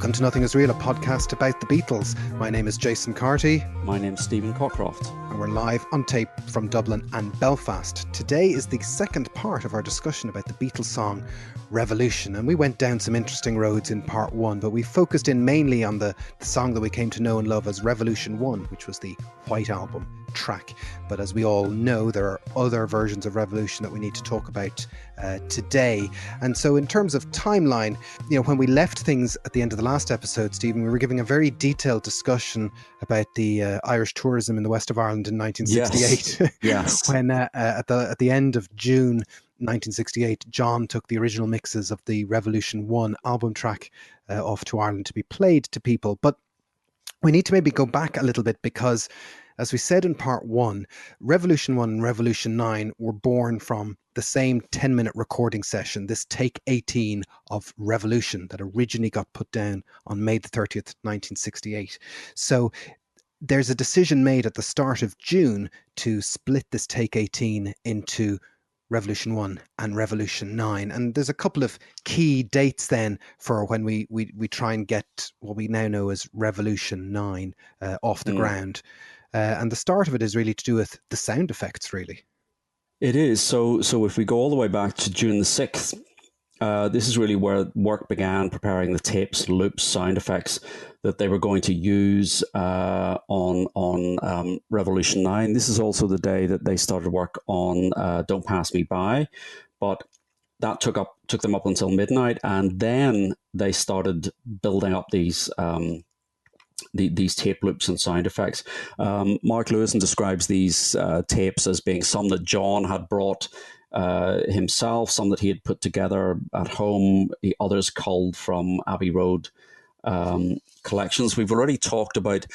Welcome to Nothing Is Real, a podcast about the Beatles. My name is Jason Carty. My name's Stephen Cockcroft. And we're live on tape from Dublin and Belfast. Today is the second part of our discussion about the Beatles song Revolution. And we went down some interesting roads in part one, but we focused in mainly on the song that we came to know and love as Revolution 1, which was the White Album track. But as we all know, there are other versions of Revolution that we need to talk about today. And so in terms of timeline, when we left things at the end of the last episode, Stephen, we were giving a very detailed discussion about the Irish tourism in the west of Ireland in 1968. Yes. When at the end of June 1968, John took the original mixes of the Revolution 1 album track off to Ireland to be played to people. But we need to maybe go back a little bit because, as we said in part one, Revolution 1 and Revolution 9 were born from the same 10-minute recording session, this take 18 of Revolution that originally got put down on May the 30th, 1968. So there's a decision made at the start of June to split this take 18 into Revolution 1 and Revolution 9. And there's a couple of key dates then for when we try and get what we now know as Revolution 9 off the ground. And the start of it is really to do with the sound effects, really. It is. So if we go all the way back to June the 6th, this is really where work began, preparing the tapes, loops, sound effects that they were going to use on Revolution 9. This is also the day that they started work on Don't Pass Me By, but that took them up until midnight, and then they started building up these tape loops and sound effects. Mark Lewison describes these tapes as being some that John had brought himself, some that he had put together at home, others culled from Abbey Road collections. We've already talked about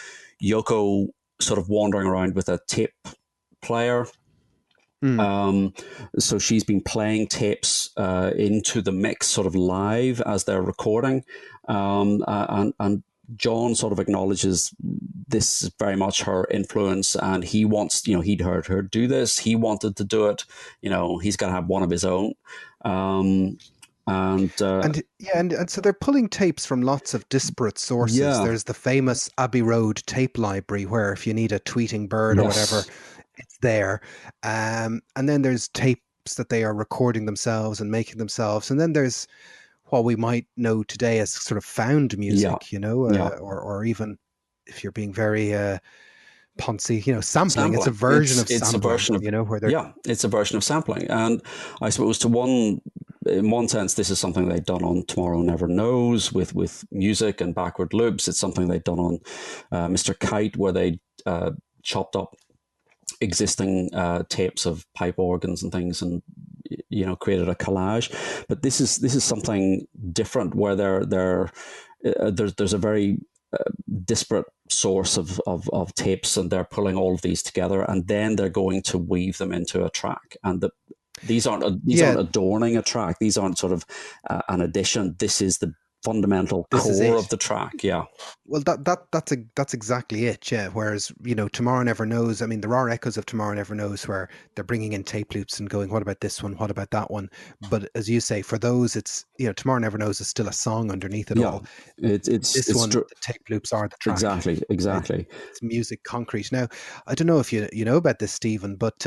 Yoko sort of wandering around with a tape player. So she's been playing tapes into the mix sort of live as they're recording. And John sort of acknowledges this is very much her influence, and he wants, he'd heard her do this. He wanted to do it. He's got to have one of his own. And so they're pulling tapes from lots of disparate sources. Yeah. There's the famous Abbey Road tape library where if you need a tweeting bird or whatever, it's there. And then there's tapes that they are recording themselves and making themselves. And then there's what we might know today as sort of found music, or even if you're being very poncy, sampling. It's a version of sampling. It's a version of, it's a version of sampling. And I suppose in one sense, this is something they'd done on Tomorrow Never Knows with music and backward loops. It's something they'd done on Mr. Kite, where they chopped up existing tapes of pipe organs and things and created a collage. But this is something different, where there's a very disparate source of tapes, and they're pulling all of these together, and then they're going to weave them into a track. And these aren't adorning a track. These aren't sort of an addition. This is the fundamental core of the track. Yeah. Well, that's exactly it. Yeah. Whereas, Tomorrow Never Knows. I mean, there are echoes of Tomorrow Never Knows where they're bringing in tape loops and going, what about this one? What about that one? But as you say, for those, it's, Tomorrow Never Knows is still a song underneath it all. The tape loops are the track. Exactly. It's music concrete. Now, I don't know if you know about this, Stephen, but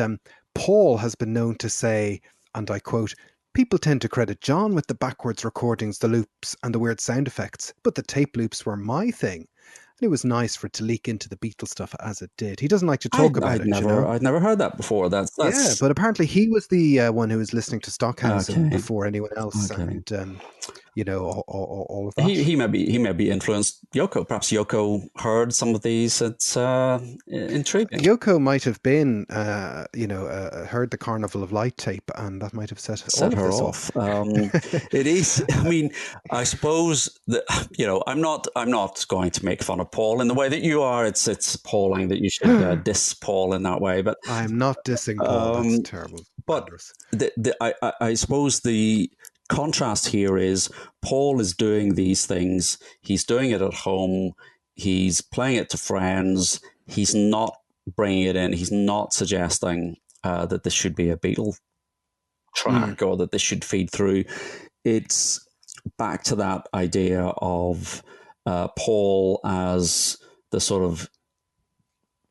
Paul has been known to say, and I quote, "People tend to credit John with the backwards recordings, the loops and the weird sound effects, but the tape loops were my thing. And it was nice for it to leak into the Beatles stuff as it did." He doesn't like to talk about it. I'd never heard that before. That's... Yeah, but apparently he was the one who was listening to Stockhausen before anyone else, and all of that. He may be influenced Yoko. Perhaps Yoko heard some of these. It's intriguing. Yoko might have been, heard the Carnival of Light tape, and that might have set her off. It is. I mean, I suppose that I'm not going to make fun of Paul in the way that you are. It's appalling that you should diss Paul in that way. But I'm not dissing Paul. That's terrible. But I suppose the contrast here is Paul is doing these things. He's doing it at home. He's playing it to friends. He's not bringing it in. He's not suggesting that this should be a Beatle track or that this should feed through. It's back to that idea of Paul as the sort of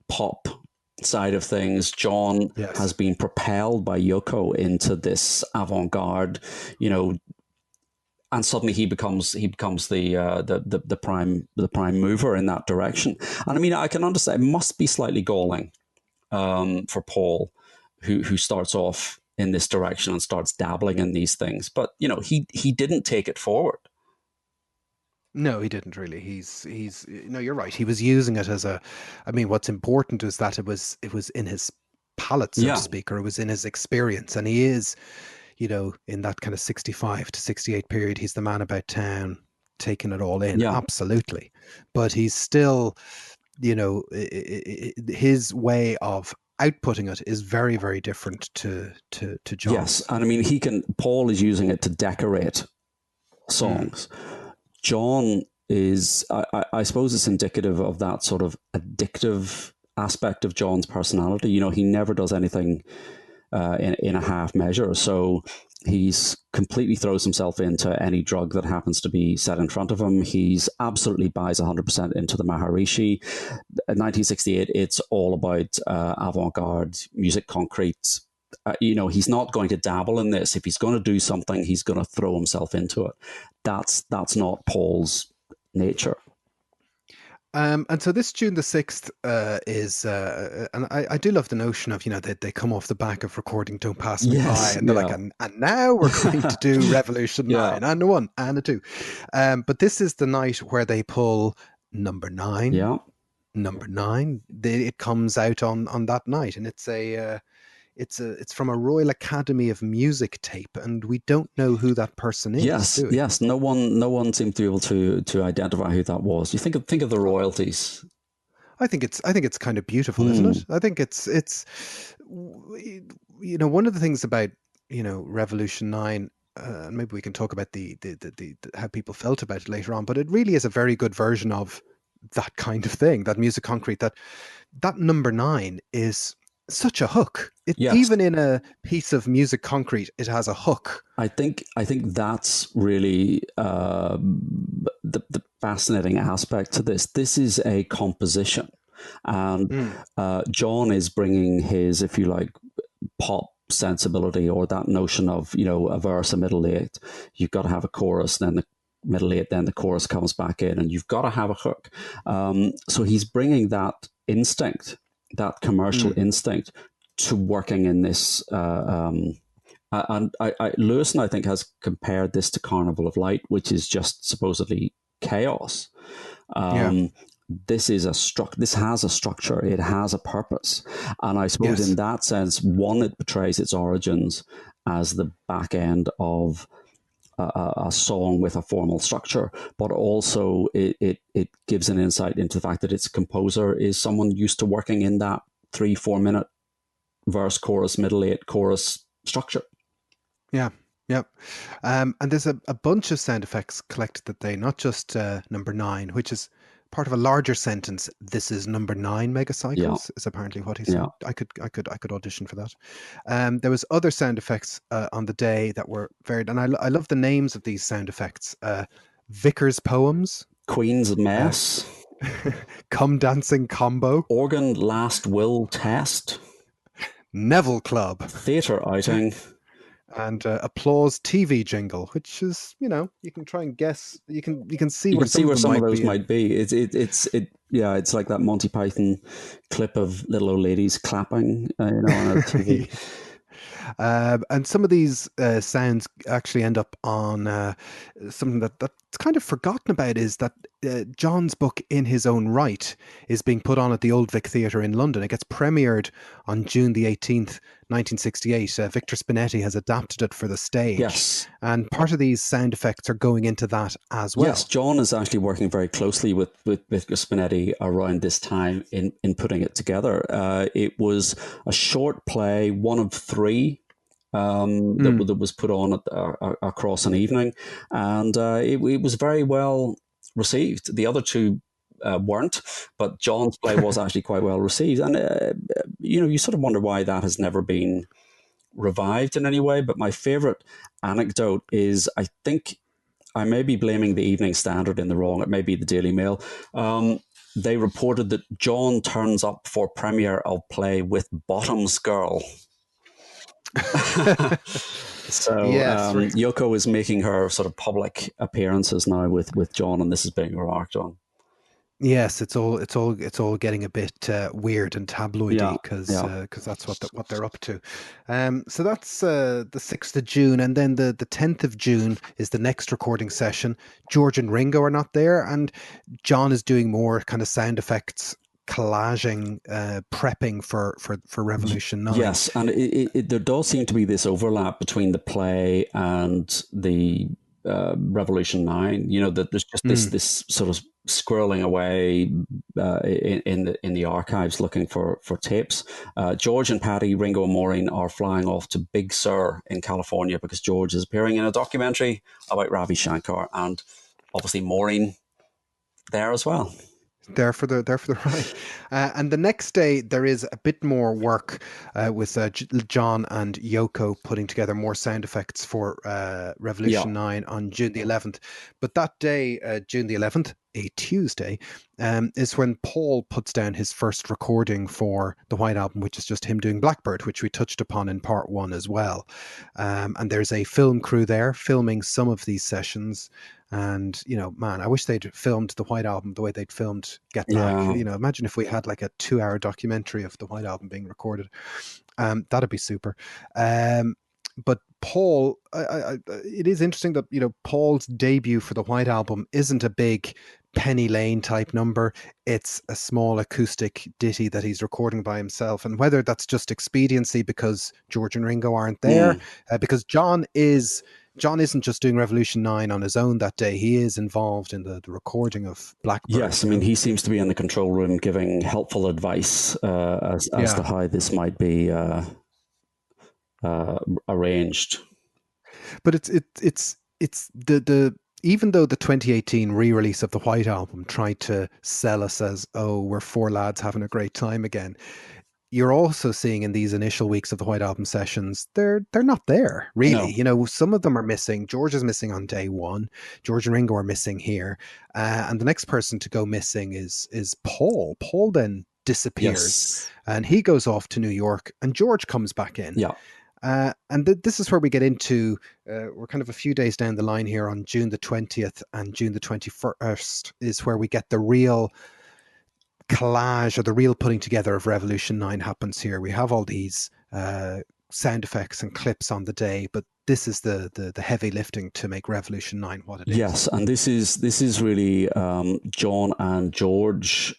pop side of things. John has Yes. been propelled by Yoko into this avant-garde, and suddenly he becomes the prime mover in that direction. And I mean, I can understand it must be slightly galling for Paul, who starts off in this direction and starts dabbling in these things. But he didn't take it forward. No, he didn't really. He's no, you're right. He was using it as a, I mean, what's important is that it was in his palate, so to Yeah, speak, or it was in his experience. And he is, in that kind of 65 to 68 period, he's the man about town, taking it all in, yeah. absolutely. But he's still, his way of outputting it is very, very different to Yes, John's. and I mean Paul is using it to decorate Mm, songs. John is, I suppose, it's indicative of that sort of addictive aspect of John's personality. He never does anything in a half measure. So he's completely throws himself into any drug that happens to be set in front of him. He's absolutely buys 100% into the Maharishi. In 1968, it's all about avant-garde music, concrete. He's not going to dabble in this. If he's going to do something, he's going to throw himself into it. That's not Paul's nature. and so this June the 6th is, and I do love the notion of, they come off the back of recording Don't Pass Me By, Yes, and they're like, yeah, and now we're going to do Revolution yeah, 9, and a 1, and a 2. But this is the night where they pull number 9. yeah. Number 9, it comes out on that night, and it's from a Royal Academy of Music tape, and we don't know who that person is, Yes, do we? yes. No one seemed to be able to identify who that was. You think of the royalties. I think it's kind of beautiful, isn't Hmm. it? I think it's one of the things about Revolution 9, and maybe we can talk about the how people felt about it later on, but it really is a very good version of that kind of thing, that music concrete, that number 9 is such a hook. It, Yes, even in a piece of music concrete, it has a hook. I think that's really the fascinating aspect to this. This is a composition, and Mm, John is bringing his, if you like, pop sensibility, or that notion of a verse, a middle eight. You've got to have a chorus, then the middle eight, then the chorus comes back in, and you've got to have a hook. So he's bringing that instinct, that commercial mm, instinct, to working in this. And Lewison, I think, has compared this to Carnival of Light, which is just supposedly chaos. yeah. Um, this is this has a structure, it has a purpose, and I suppose in Yes. that sense, one, it betrays its origins as the back end of a song with a formal structure, but also it gives an insight into the fact that its composer is someone used to working in that 3-4 minute verse, chorus, middle eight, chorus structure. Yeah. Yep. And there's a bunch of sound effects collected that day, not just number 9, which is part of a larger sentence. This is number 9 Yeah, megacycles, is apparently what he yeah. said. I could audition for that. There was other sound effects on the day that were varied, and I love the names of these sound effects. Vicar's poems, Queen's uh, Mess, come dancing combo, organ last will test, Neville Club, theatre outing. and applause TV jingle, which is, you can try and guess, you can see You where can see some of where them some of might those be might in. be. Yeah, it's like that Monty Python clip of little old ladies clapping, on a TV. And some of these sounds actually end up on something that's kind of forgotten about, is that John's book In His Own Right is being put on at the Old Vic Theatre in London. It gets premiered on June the 18th, 1968. Victor Spinetti has adapted it for the stage. Yes, And part of these sound effects are going into that as yes. well. John is actually working very closely with Spinetti around this time in putting it together. It was a short play, one of three Mm, that was put on across an evening, and it was very well received. The other two weren't, but John's play was actually quite well received, and you sort of wonder why that has never been revived in any way. But my favorite anecdote is, I think I may be blaming the Evening Standard in the wrong. It may be the Daily Mail. They reported that John turns up for premiere of play with Bottom's Girl. So Yes, Yoko is making her sort of public appearances now with John, and this is being remarked on. yes, it's all getting a bit weird and Yeah, tabloidy because yeah, that's what they're up to. So that's the 6th of June, and then the 10th of June is the next recording session. George and Ringo are not there, and John is doing more kind of sound effects, collaging, prepping for Revolution 9. yes, and there does seem to be this overlap between the play and the Revolution 9. You know that there's just this sort of squirreling away in the archives looking for tapes. George and Patty, Ringo and Maureen are flying off to Big Sur in California because George is appearing in a documentary about Ravi Shankar, and obviously Maureen there as well. There for the ride. And the next day there is a bit more work with John and Yoko putting together more sound effects for Yeah, Revolution 9 on June the 11th. But that day, June the 11th, a Tuesday, is when Paul puts down his first recording for the White Album, which is just him doing Blackbird, which we touched upon in part one as well. And there's a film crew there filming some of these sessions. And, man, I wish they'd filmed the White Album the way they'd filmed Get Back. yeah. Imagine if we had like a 2-hour documentary of the White Album being recorded. That'd be super. But Paul, it is interesting that, Paul's debut for the White Album isn't a big Penny Lane type number. It's a small acoustic ditty that he's recording by himself. And whether that's just expediency because George and Ringo aren't there, because John isn't just doing Revolution 9 on his own that day. He is involved in the recording of Blackbird. Yes, I mean, he seems to be in the control room giving helpful advice as to how this might be arranged. But it's the even though the 2018 re-release of the White Album tried to sell us as, oh, we're four lads having a great time again, you're also seeing in these initial weeks of the White Album sessions, they're not there really. No. Some of them are missing. George is missing on day one. George and Ringo are missing here, and the next person to go missing is Paul. Paul then disappears, Yes. and he goes off to New York, and George comes back in. Yeah. And this is where we get into, we're kind of a few days down the line here on June the 20th and June the 21st is where we get the real collage or the real putting together of Revolution 9 happens here. We have all these sound effects and clips on the day, but this is the heavy lifting to make Revolution 9 what it is. Yes, and this is really John and George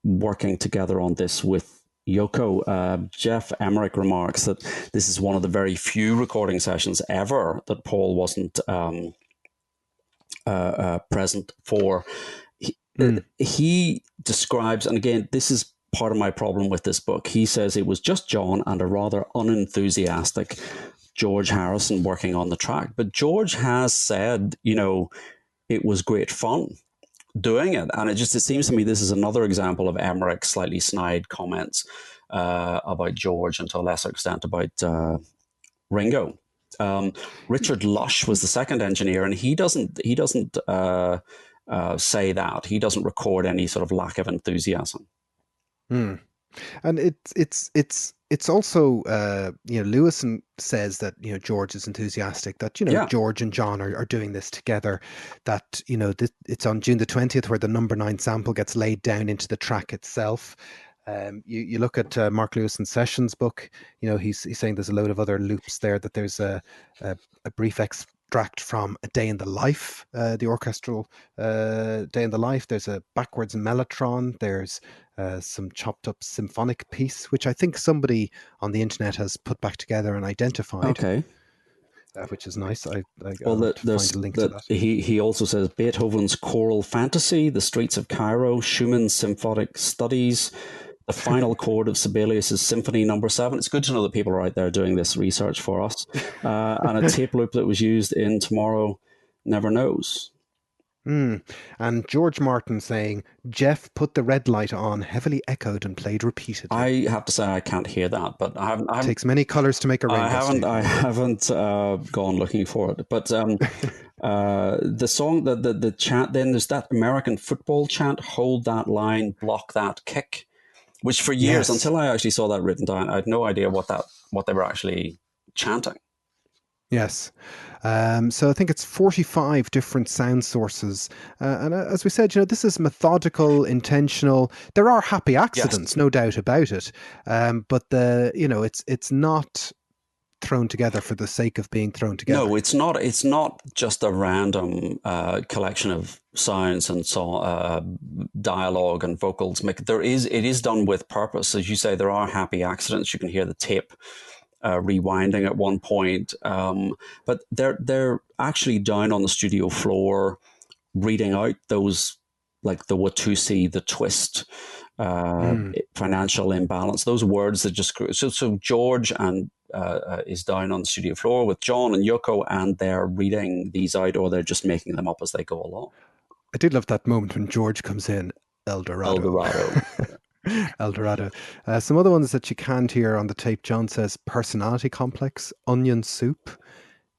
working together on this with Yoko. Jeff Emmerich remarks that this is one of the very few recording sessions ever that Paul wasn't present for. He describes, and again, this is part of my problem with this book. He says it was just John and a rather unenthusiastic George Harrison working on the track. But George has said, it was great fun doing it. And it seems to me this is another example of Emmerich's slightly snide comments about George and to a lesser extent about Ringo. Richard Lush was the second engineer, and he doesn't say that. He doesn't record any sort of lack of enthusiasm. And it's also Lewison says that George is enthusiastic, that George and John are doing this together, that it's on June the 20th where the number 9 sample gets laid down into the track itself. You look at Mark Lewison's Sessions book, he's saying there's a load of other loops there, that there's a brief extract from A Day in the Life, the orchestral Day in the Life. There's a backwards mellotron. There's some chopped up symphonic piece, which I think somebody on the internet has put back together and identified. Okay. Which is nice. I'll find a link to that. He also says Beethoven's Choral Fantasy, The Streets of Cairo, Schumann's Symphonic Studies, the final chord of Sibelius's Symphony No. 7. It's good to know that people are out there doing this research for us. And a tape loop that was used in Tomorrow Never Knows. And George Martin saying, Jeff put the red light on, heavily echoed and played repeatedly. I have to say I can't hear that, but I haven't Takes many colours to make a rainbow. I haven't gone looking for it. But The song, the chant, then there's that American football chant, hold that line, block that kick, which for years, Yes. until I actually saw that written down, I had no idea what they were actually chanting. Yes. So I think it's 45 different sound sources. And as we said, this is methodical, intentional. There are happy Yes. accidents, no doubt about it. But it's not thrown together for the sake of being thrown together. No, it's not. It's not just a random collection of sounds and dialogue and vocals. It is done with purpose, as you say. There are happy accidents. You can hear the tape rewinding at one point, but they're actually down on the studio floor reading out those, like the Watusi, the twist, financial imbalance, those words that just so George and is down on the studio floor with John and Yoko, and they're reading these out, or they're just making them up as they go along. I did love that moment when George comes in, El Dorado. Eldorado. El Dorado. Some other ones that you can't hear on the tape. John says personality complex, onion soup,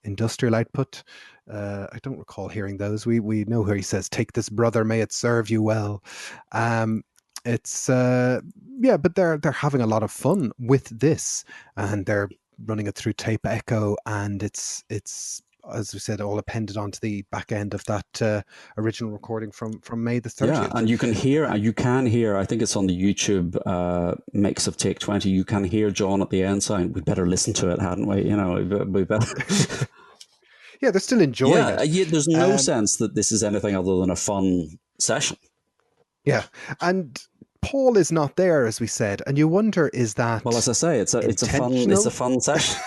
industrial output. I don't recall hearing those. We know where he says, "Take this, brother, may it serve you well." Um, it's yeah, but they're having a lot of fun with this, and they're running it through tape echo, and it's as we said, all appended onto the back end of that original recording from May the 30th. Yeah, and you can hear. I think it's on the YouTube mix of Take 20. You can hear John at the end saying, "We better listen to it, hadn't we? We better." Yeah, they're still enjoying it. Yeah, there's no sense that this is anything other than a fun session. Yeah, and Paul is not there, as we said, and you wonder, is that well? As I say, it's a fun session.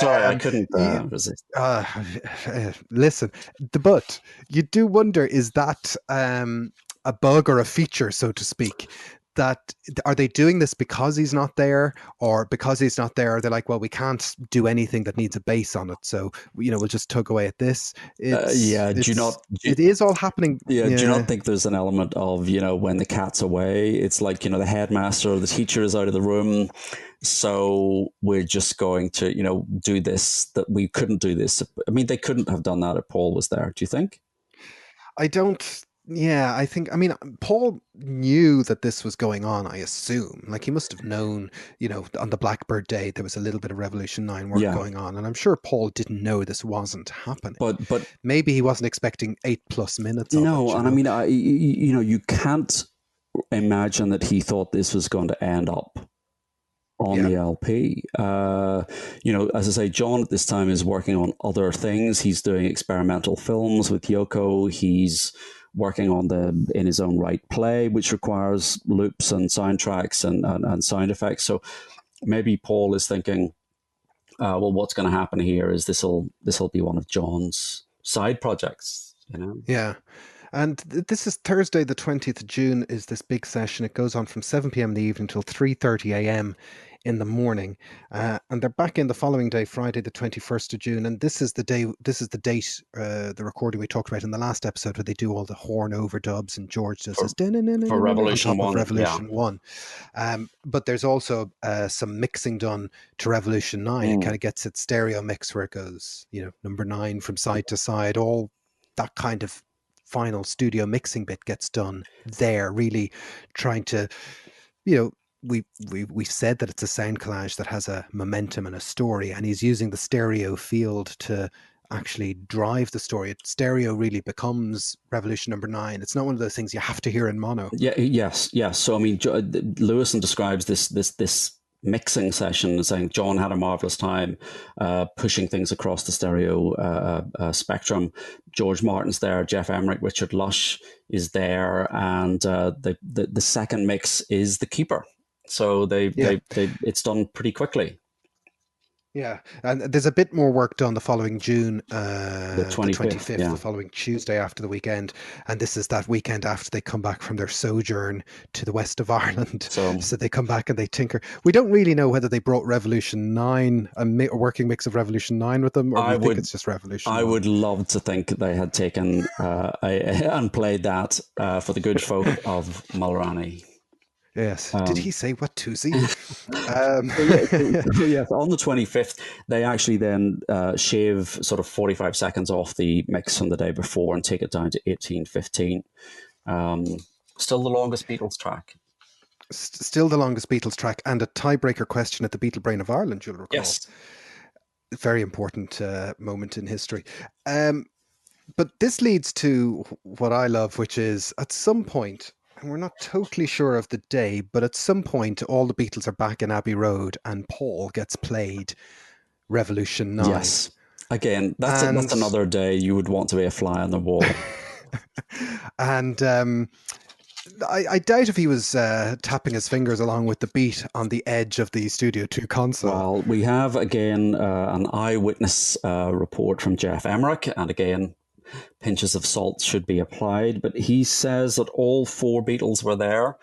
Sorry, I couldn't resist. Listen, but you do wonder, is that a bug or a feature, so to speak? That are they doing this because he's not there, or because he's not there, they're like, well, we can't do anything that needs a bass on it, so we'll just tug away at this. It is all happening. Yeah, do you not think there's an element of when the cat's away, it's like the headmaster or the teacher is out of the room, so we're just going to do this, that we couldn't do this. I mean, they couldn't have done that if Paul was there. Do you think? I don't. Yeah, I mean, Paul knew that this was going on, I assume. Like, he must have known, on the Blackbird Day, there was a little bit of Revolution 9 work going on. And I'm sure Paul didn't know this wasn't happening. But maybe he wasn't expecting 8+ minutes of no, it. and I mean, you can't imagine that he thought this was going to end up on the LP. As I say, John at this time is working on other things. He's doing experimental films with Yoko. He's working on the In His Own Right play, which requires loops and soundtracks and sound effects. So maybe Paul is thinking, well, what's going to happen here is this'll be one of John's side projects, Yeah. And this is Thursday, the 20th of June, is this big session. It goes on from 7 p.m. in the evening till 3:30 a.m. in the morning. And they're back in the following day, Friday, the 21st of June. And this is the date, the recording we talked about in the last episode, where they do all the horn overdubs and George does this for Revolution 1. Revolution 1. But there's also some mixing done to Revolution 9. It kind of gets its stereo mix where it goes, number 9 from side to side, all that kind of final studio mixing bit gets done there, really trying to, we've said that it's a sound collage that has a momentum and a story, and he's using the stereo field to actually drive the story. Stereo really becomes Revolution number 9. It's not one of those things you have to hear in mono. Yes. So I mean, Lewison describes this mixing session saying John had a marvelous time pushing things across the stereo spectrum. George Martin's there, Jeff Emmerich, Richard Lush is there, and the second mix is the keeper. So it's done pretty quickly. Yeah, and there's a bit more work done the following June, the 25th, the following Tuesday after the weekend. And this is that weekend after they come back from their sojourn to the west of Ireland. So they come back and they tinker. We don't really know whether they brought Revolution 9, a working mix of Revolution 9 with them, or think it's just Revolution 1. Would love to think they had taken and played that for the good folk of Mulroney. Yes. Did he Um, say Watusi? Um, So yeah, so yes, on the 25th, they actually then shave sort of 45 seconds off the mix from the day before and take it down to 18:15. Um, Still the longest Beatles track. Still the longest Beatles track and a tiebreaker question at the Beatle Brain of Ireland, you'll recall. Yes. Very important moment in history. Um, but this leads to what I love, which is at some point, and we're not totally sure of the day, but at some point, all the Beatles are back in Abbey Road and Paul gets played Revolution 9. Yes. Again, that's And another day you would want to be a fly on the wall. and I doubt if he was tapping his fingers along with the beat on the edge of the Studio 2 console. Well, we have again an eyewitness report from Jeff Emmerich, and again, pinches of salt should be applied. But he says that all four Beatles were there.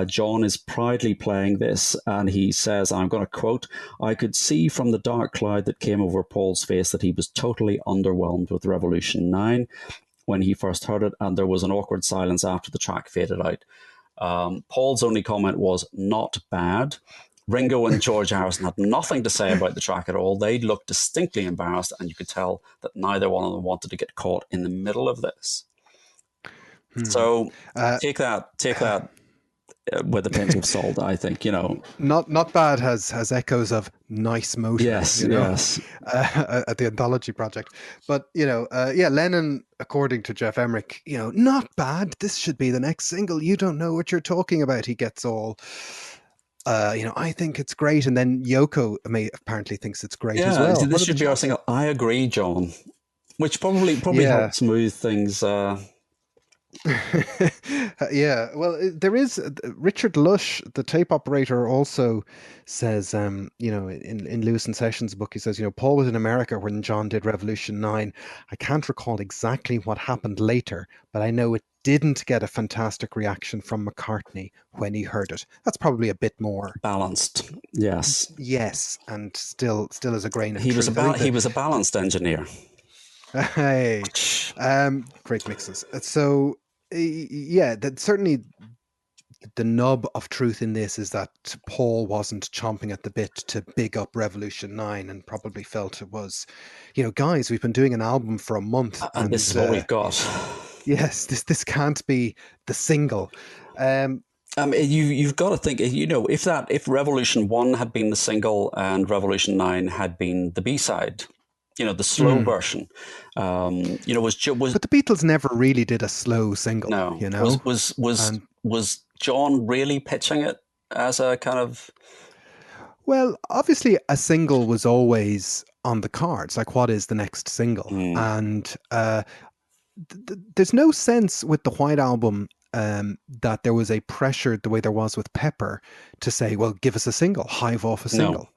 John is proudly playing this, and he says, I'm going to quote, I could see from the dark cloud that came over Paul's face that he was totally underwhelmed with Revolution 9 when he first heard it, and there was an awkward silence after the track faded out. Paul's only comment was not bad. Ringo and George Harrison had nothing to say about the track at all. They looked distinctly embarrassed, and you could tell that neither one of them wanted to get caught in the middle of this. Hmm. So Uh, take that with a pinch of salt. I think not bad has echoes of Nice Motor, Yes, yes, at the Anthology Project. But yeah, Lennon, according to Jeff Emmerich, not bad. This should be the next single. You don't know what you're talking about. He gets all. I think it's great, and then Yoko apparently thinks it's great as yeah. well. This What are the should be our chances? single. I agree, John. Which probably Yeah, helps smooth things. yeah. Well, there is Richard Lush, the tape operator, also says, in Lewis and Sessions' book, he says, Paul was in America when John did Revolution 9. I can't recall exactly what happened later, but I know it didn't get a fantastic reaction from McCartney when he heard it. That's probably a bit more. Balanced. Yes, Yes, and still is a grain of truth. I think he that was a balanced engineer. hey, great mixes. So yeah, that certainly the nub of truth in this is that Paul wasn't chomping at the bit to big up Revolution 9 and probably felt it was, guys, we've been doing an album for a month And this and is what we've got. yes, this can't be the single. Um, You've got to think, if Revolution One had been the single and Revolution 9 had been the B side, the slow mm. version, was But the Beatles never really did a slow single, no and was John really pitching it as a kind of well, obviously a single was always on the cards. Like, what is the next single? mm, And there's no sense with the White Album that there was a pressure the way there was with Pepper to say, well, give us a single, hive off a no, single.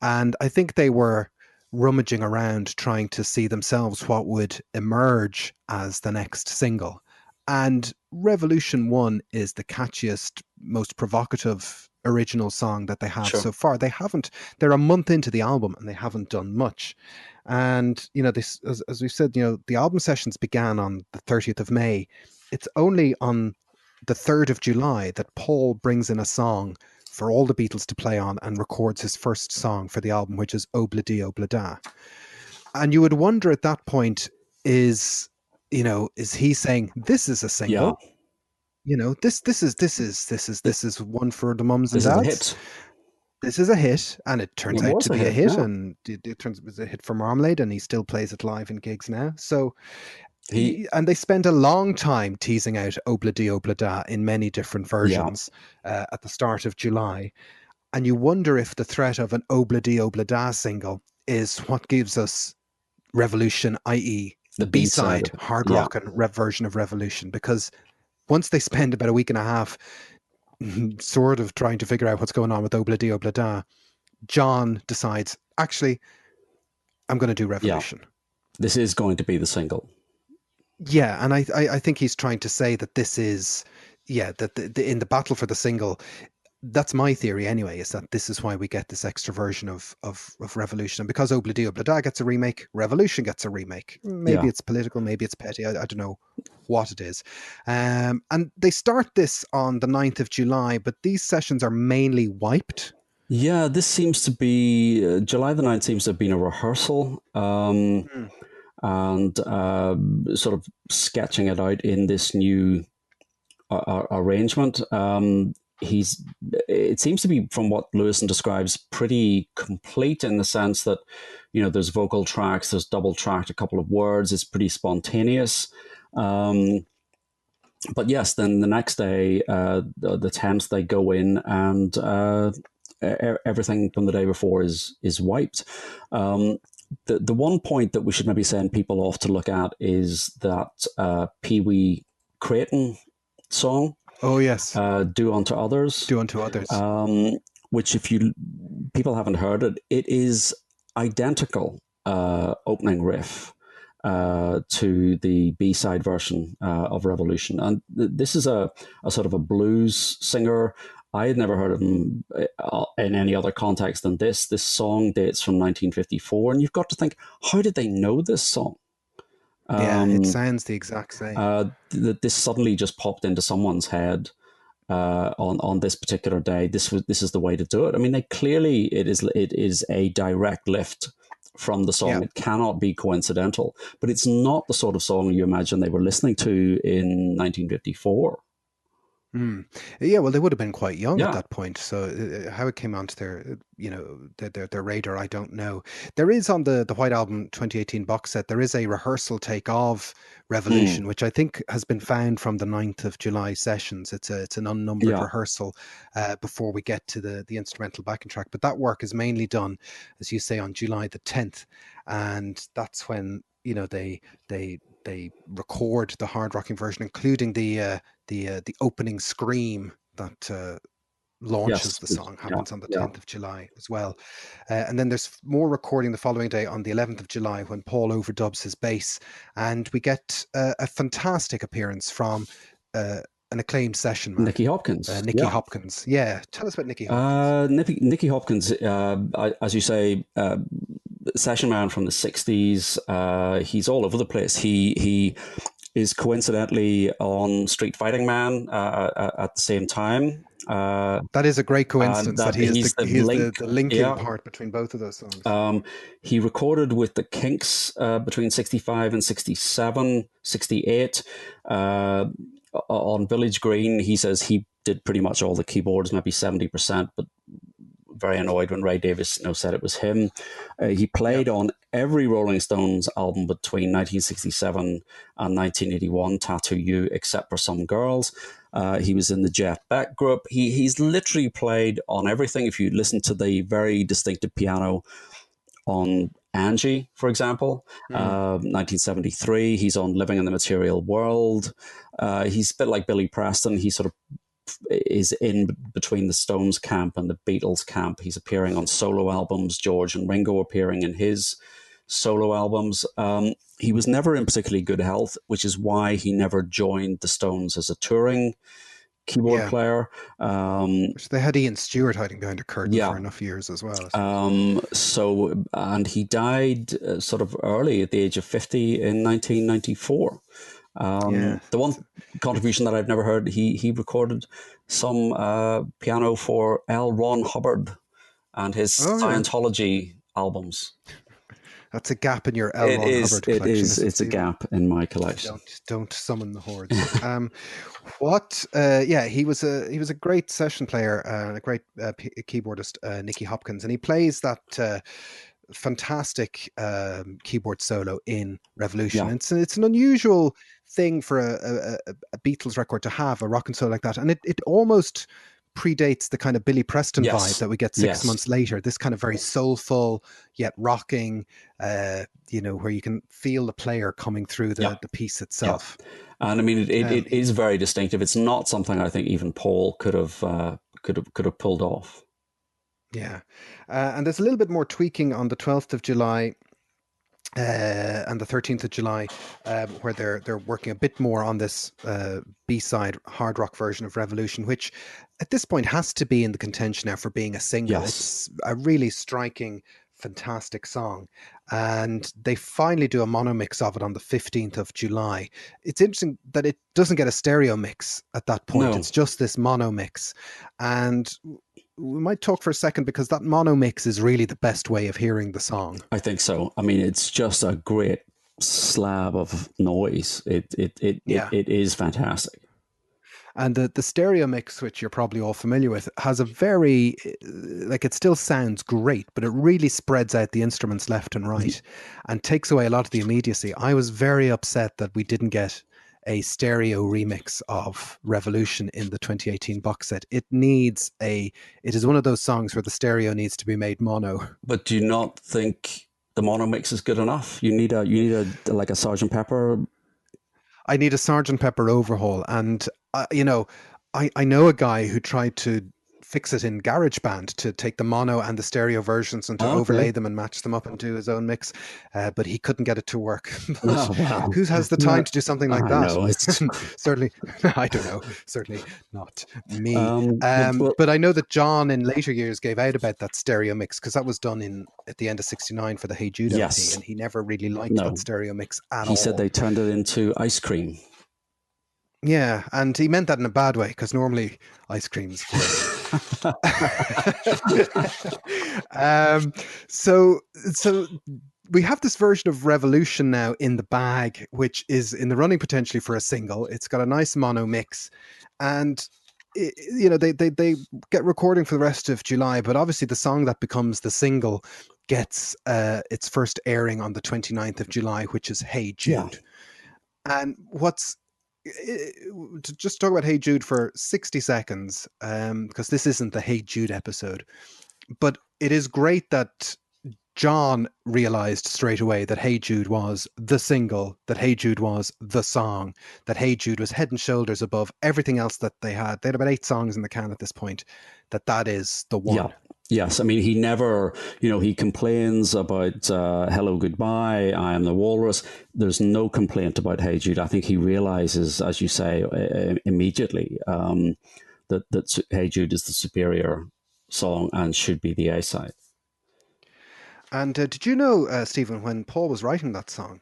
And I think they were rummaging around trying to see themselves what would emerge as the next single. And Revolution 1 is the catchiest, most provocative original song that they have sure. so far. They're a month into the album and they haven't done much. And, this, as we've said, the album sessions began on the 30th of May. It's only on the 3rd of July that Paul brings in a song for all the Beatles to play on and records his first song for the album, which is Obladi Oblada. And you would wonder at that point, is he saying this is a Yeah, single? This is one for the mums and this is a dads. hit. This is a hit, and it turns It out was to a be a hit. hit, Yeah, and it turns it was a hit for Marmalade, and he still plays it live in gigs now. So, he and they spend a long time teasing out Obladi Oblada in many different yeah versions at the start of July. And you wonder if the threat of an Obladi Oblada single is what gives us Revolution, i.e., the the B side B-side of it. hard Yeah, rock and rev version of Revolution. Because once they spend about a week and a half sort of trying to figure out what's going on with Obladi Oblada, John decides, actually, I'm going to do yeah. Revolution. This is going to be the single. Yeah, and I think he's trying to say that this is, yeah, that in the battle for the single, that's my theory anyway, is that this is why we get this extra version of Revolution. And because Obladi Oblada gets a remake, Revolution gets a remake. Maybe Yeah. it's political, maybe it's petty, I don't know what it is. And they start this on the 9th of July, but these sessions are mainly wiped. Yeah, this seems to be July the 9th seems to have been a rehearsal, Mm. and sort of sketching it out in this new arrangement. He's it seems to be, from what Lewison describes, pretty complete in the sense that, there's vocal tracks, there's double tracked a couple of words, it's pretty spontaneous. But yes, then the next day, the 10th, they go in and everything from the day before is wiped. The one point that we should maybe send people off to look at is that Pee Wee Crayton song, Oh yes, "Do Unto Others," do unto others. which, if you people haven't heard it, it is identical opening riff to the B-side version of Revolution. And this is a sort of a blues singer. I had never heard of him in any other context than this. This song dates from 1954, and you've got to think, how did they know this song? Yeah, it sounds the exact same. This suddenly just popped into someone's head on this particular day. This is the way to do it. I mean, it is a direct lift from the song. Yeah. It cannot be coincidental, but it's not the sort of song you imagine they were listening to in 1954. Mm. Yeah, well, they would have been quite young at Yeah. that point. So how it came onto their, their radar, I don't know. There is on the White Album 2018 box set, there is a rehearsal take of Mm. Revolution, which I think has been found from the 9th of July sessions. It's an unnumbered Yeah. rehearsal before we get to the instrumental backing track. But that work is mainly done, as you say, on July the 10th, and that's when they record the hard rocking version, including the opening scream that launches Yes. the song, Yeah. happens on the Yeah. 10th of July as well. And then there's more recording the following day on the 11th of July when Paul overdubs his bass. And we get a fantastic appearance from an acclaimed session man, Nicky Hopkins. Nicky Yeah. Hopkins. Yeah, tell us about Nicky Hopkins. Nicky Hopkins, as you say, session man from the 60s. He's all over the place. He is coincidentally on Street Fighting Man at the same time. That is a great And coincidence that that he's the he is link. the linking Yeah. part between both of those songs. He recorded with the Kinks between 65 and 67, 68. On Village Green, he says he did pretty much all the keyboards, maybe 70%, but very annoyed when Ray Davies said it was him. He Yeah. played on every Rolling Stones album between 1967 and 1981, Tattoo You, except for Some Girls. He was in the Jeff Beck group. He's literally played on everything. If you listen to the very distinctive piano on Angie, for example, Mm. 1973, he's on Living in the Material World. He's a bit like Billy Preston. He sort of is in between the Stones camp and the Beatles camp. He's appearing on solo albums, George and Ringo appearing in his solo albums. He was never in particularly good health, which is why he never joined the Stones as a touring keyboard Yeah. player. Which they had Ian Stewart hiding behind a curtain for Yeah. enough years as well, I suppose. And he died sort of early at the age of 50 in 1994. Yeah. The one contribution that I've never heard, he recorded some piano for L. Ron Hubbard and his Oh yeah. Scientology albums. That's a gap in your L. Ron Hubbard It collection, is. isn't It's a Stephen? gap in my collection. Don't summon the hordes. Yeah, he was a great session player, a great keyboardist, Nicky Hopkins, and he plays that fantastic keyboard solo in Revolution. Yeah. And it's an unusual thing for a Beatles record to have a rock and soul like that, and it almost predates the kind of Billy Preston vibe Yes. that we get six Yes. months later. This kind of very soulful yet rocking, where you can feel the player coming through Yeah. the piece itself. Yeah. And I mean, it is very distinctive. It's not something I think even Paul could have pulled off. Yeah, and there's a little bit more tweaking on the 12th of July. and the 13th of July, where they're working a bit more on this B-side hard rock version of Revolution, which at this point has to be in the contention now for being a single. Yes, It's a really striking, fantastic song, and they finally do a mono mix of it on the 15th of July. It's interesting that it doesn't get a stereo mix at that point. no, It's just this mono mix, and we might talk for a second because that mono mix is really the best way of hearing the song. I think so. I mean, it's just a great slab of noise. Yeah. It is fantastic. And the stereo mix, which you're probably all familiar with, has a very, like, it still sounds great, but it really spreads out the instruments left and right and takes away a lot of the immediacy. I was very upset that we didn't get a stereo remix of Revolution in the 2018 box set. It is one of those songs where the stereo needs to be made mono. But do you not think the mono mix is good enough? You need a like a Sergeant Pepper. I need a Sergeant Pepper overhaul. And, I know a guy who tried to fix it in GarageBand to take the mono and the stereo versions and to Okay. overlay them and match them up and do his own mix, but he couldn't get it to work. But Oh wow. who has the time No, to do something like I that? know it's Certainly, I don't know. Certainly not me. well, But I know that John in later years gave out about that stereo mix because that was done in at the end of '69 for the Hey Jude LP, yes. and he never really liked that No. stereo mix at He said all. they turned it into ice cream. Yeah, and he meant that in a bad way because normally ice cream's great. um, so so we have this version of Revolution now in the bag, which is in the running potentially for a single. It's got a nice mono mix, and they get recording for the rest of July, but obviously the song that becomes the single gets its first airing on the 29th of July, which is Hey Yeah. Jude. And what's to just talk about Hey Jude for 60 seconds, because this isn't the Hey Jude episode, but it is great that John realized straight away that Hey Jude was the single, that Hey Jude was the song, that Hey Jude was head and shoulders above everything else that they had. They had about 8 songs in the can at this point, that is the Yeah. one. Yes. I mean, he never, he complains about Hello, Goodbye, I Am the Walrus. There's no complaint about Hey Jude. I think he realizes, as you say, immediately that Hey Jude is the superior song and should be the A side. And did you know, Stephen, when Paul was writing that song,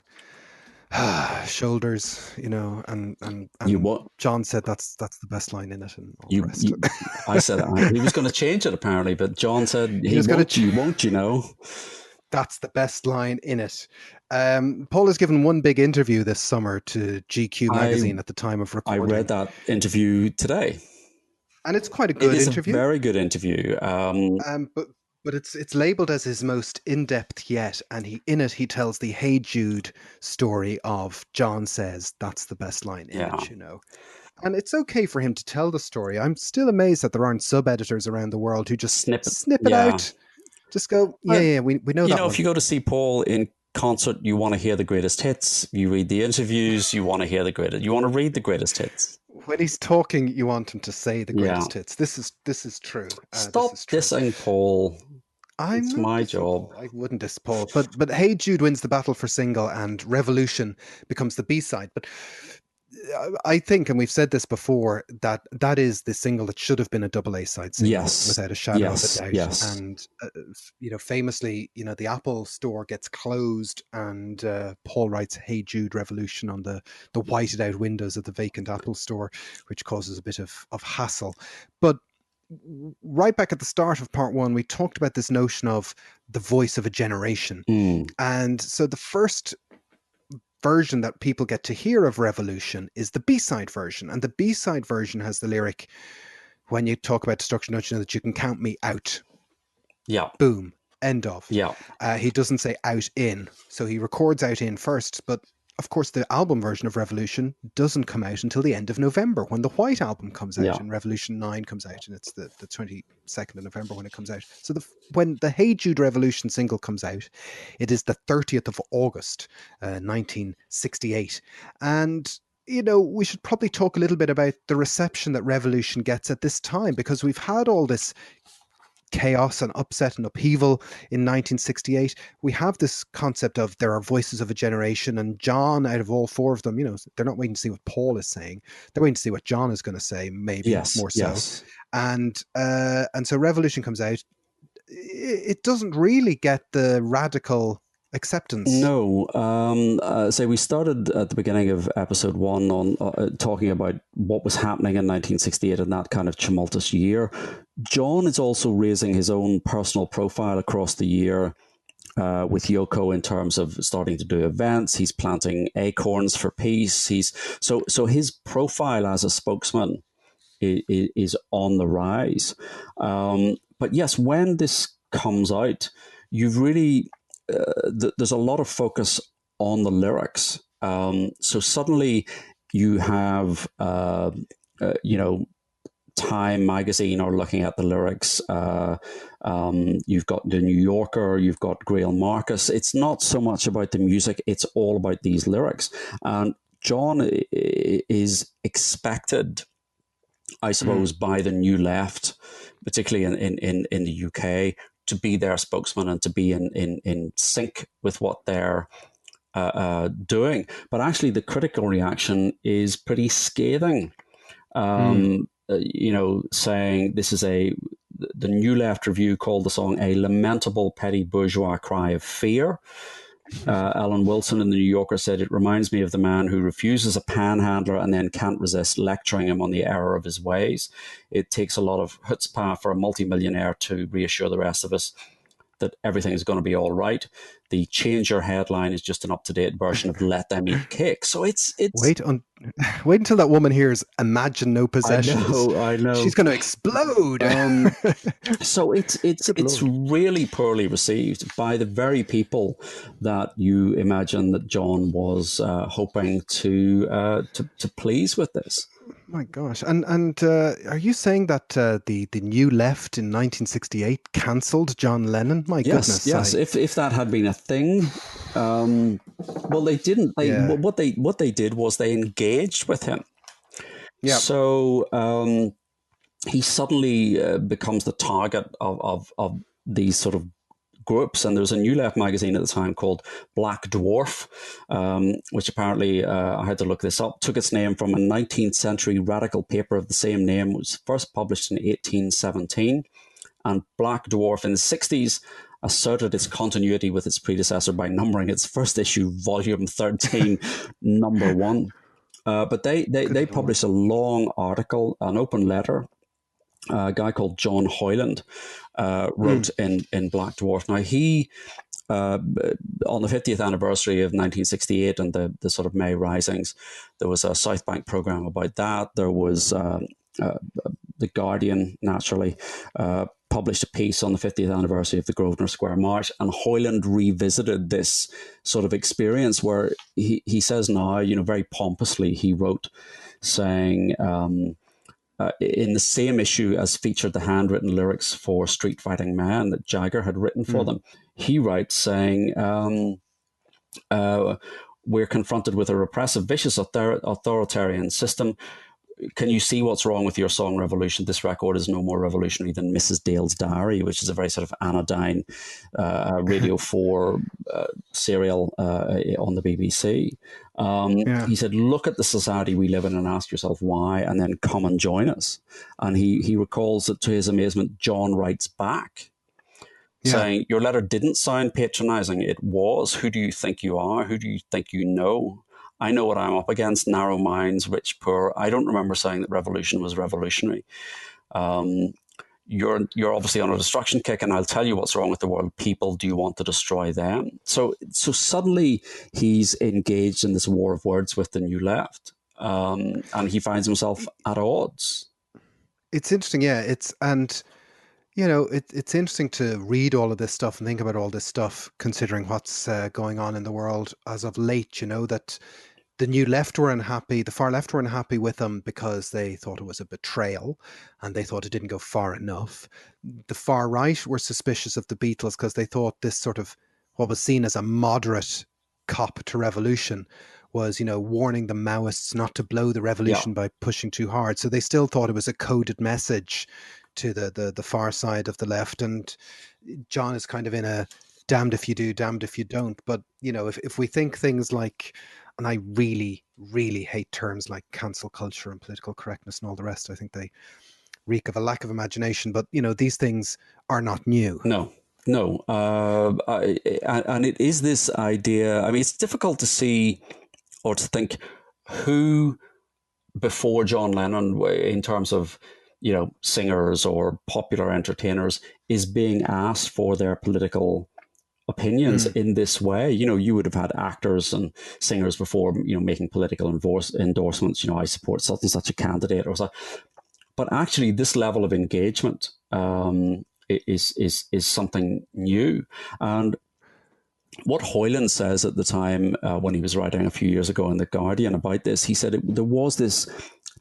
shoulders, and You what? John said that's the best line in it and all the You, rest. you I said he was going to change it apparently, but John said He he was going won't. to. You won't. That's the best line in it. Paul has given one big interview this summer to GQ I magazine at the time of I read recording, that interview today. and it's quite a It good is a interview. very good interview. But it's labeled as his most in depth yet, and he tells the Hey Jude story of John says that's the best line in Yeah, it. And it's okay for him to tell the story. I'm still amazed that there aren't sub editors around the world who just snippet. snip it Yeah, out. Just go, yeah, but yeah, we know that if one. you go to see Paul in concert, you want to hear the greatest hits. You read the interviews, you want to hear the greatest. You want to read the greatest hits. When he's talking, you want him to say the Yeah. greatest hits. This is true. This Stop is true. dissing Paul. I'm It's not my dissing job. Paul. I wouldn't diss Paul. But Hey Jude wins the battle for single, and Revolution becomes the B side. But I think, and we've said this before, that is the single that should have been a double A side single Yes, without a shadow of a yes, doubt. yes. And famously, the Apple store gets closed, and Paul writes "Hey Jude Revolution" on the whited out windows of the vacant Apple store, which causes a bit of hassle. But right back at the start of part one, we talked about this notion of the voice of a generation. Mm, And so the first version that people get to hear of Revolution is the B-side version. And the B-side version has the lyric, when you talk about destruction, don't you know that you can count me out? yeah, Boom. End of. yeah, He doesn't say out in. So he records out in first, but of course, the album version of Revolution doesn't come out until the end of November when the White Album comes out yeah, and Revolution 9 comes out, and it's the 22nd of November when it comes out. So when the Hey Jude Revolution single comes out, it is the 30th of August, 1968. And we should probably talk a little bit about the reception that Revolution gets at this time, because we've had all this chaos and upset and upheaval in 1968. We have this concept of there are voices of a generation, and John, out of all four of them, they're not waiting to see what Paul is saying. They're waiting to see what John is going to say, maybe Yes, more so. yes. And so Revolution comes out. It doesn't really get the radical acceptance. No. Say we started at the beginning of episode one on talking about what was happening in 1968 in that kind of tumultuous year. John is also raising his own personal profile across the year with Yoko in terms of starting to do events. He's planting acorns for peace. So his profile as a spokesman is on the rise. But yes, when this comes out, you've really there's a lot of focus on the lyrics. So suddenly you have Time magazine are looking at the lyrics. You've got the New Yorker, you've got Grail Marcus. It's not so much about the music; it's all about these lyrics. And John is expected, I suppose, by the New Left, particularly in the UK, to be their spokesman and to be in sync with what they're doing. But actually, the critical reaction is pretty scathing. Mm. Saying this is the New Left review called the song a lamentable petty bourgeois cry of fear. Alan Wilson in the New Yorker said, it reminds me of the man who refuses a panhandler and then can't resist lecturing him on the error of his ways. It takes a lot of chutzpah for a multimillionaire to reassure the rest of us that everything is going to be all right. The Change Your headline is just an up-to-date version of Let Them Eat Cake. So it's Wait until that woman hears "Imagine No I Possessions." know, I know. She's going to explode. So it's Lord. really poorly received by the very people that you imagine that John was hoping to please with this. My gosh. And are you saying that the New Left in 1968 cancelled John Lennon? My Yes, goodness. yes. If that had been a thing, well, they didn't. Yeah. What they did was they engaged with him. Yeah. So he suddenly becomes the target of these sort of groups. And there was a New Left magazine at the time called Black Dwarf, which apparently, I had to look this up, took its name from a 19th century radical paper of the same name. It was first published in 1817. And Black Dwarf in the 60s asserted its continuity with its predecessor by numbering its first issue, volume 13, number one. But they Good Lord. published a long article, an open letter. A guy called John Hoyland wrote in Black Dwarf. Now, he, on the 50th anniversary of 1968 and the sort of May Risings, there was a South Bank program about that. There was The Guardian, naturally, published a piece on the 50th anniversary of the Grosvenor Square March, and Hoyland revisited this sort of experience where he says now, very pompously, he wrote saying, in the same issue as featured the handwritten lyrics for Street Fighting Man that Jagger had written for them, he writes saying, we're confronted with a repressive, vicious, authoritarian system. Can you see what's wrong with your song Revolution? This record is no more revolutionary than Mrs. Dale's Diary, which is a very sort of anodyne Radio 4 serial on the BBC. Yeah. He said, look at the society we live in and ask yourself why, and then come and join us. And he recalls that to his amazement, John writes back Yeah. saying, your letter didn't sound patronizing. It was, who do you think you are? Who do you think you know? I know what I'm up against, narrow minds, rich, poor. I don't remember saying that revolution was revolutionary. You're obviously on a destruction kick, and I'll tell you what's wrong with the world. People, do you want to destroy them? So suddenly he's engaged in this war of words with the New Left, and he finds himself at odds. It's interesting. Yeah. It's interesting to read all of this stuff and think about all this stuff, considering what's going on in the world as of late. That the New Left were unhappy, the far left were unhappy with him because they thought it was a betrayal and they thought it didn't go far enough. The far right were suspicious of the Beatles because they thought this sort of what was seen as a moderate cop to revolution was, warning the Maoists not to blow the Yeah. revolution by pushing too hard. So they still thought it was a coded message to the far side of the left, and John is kind of in a damned if you do, damned if you don't. But if we think things like, and I really, really hate terms like cancel culture and political correctness and all the rest. I think they reek of a lack of imagination. But these things are not new. No, no. And it is this idea. I mean, it's difficult to see or to think who before John Lennon, in terms of singers or popular entertainers, is being asked for their political opinions in this way. You would have had actors and singers before, making political endorsements. I support such and such a candidate or so. But actually, this level of engagement is something new. And what Hoyland says at the time, when he was writing a few years ago in The Guardian about this, he said there was this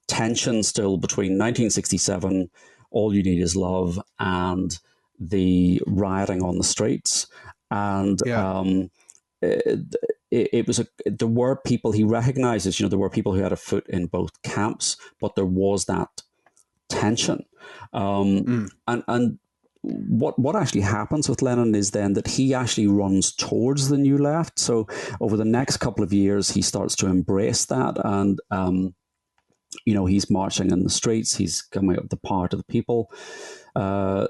tension still between 1967, All You Need Is Love, and the rioting on the streets. And there were people, he recognizes, there were people who had a foot in both camps, but there was that tension. And what actually happens with Lennon is then that he actually runs towards the new left. So over the next couple of years, he starts to embrace that. And, he's marching in the streets. He's coming up the Power to the People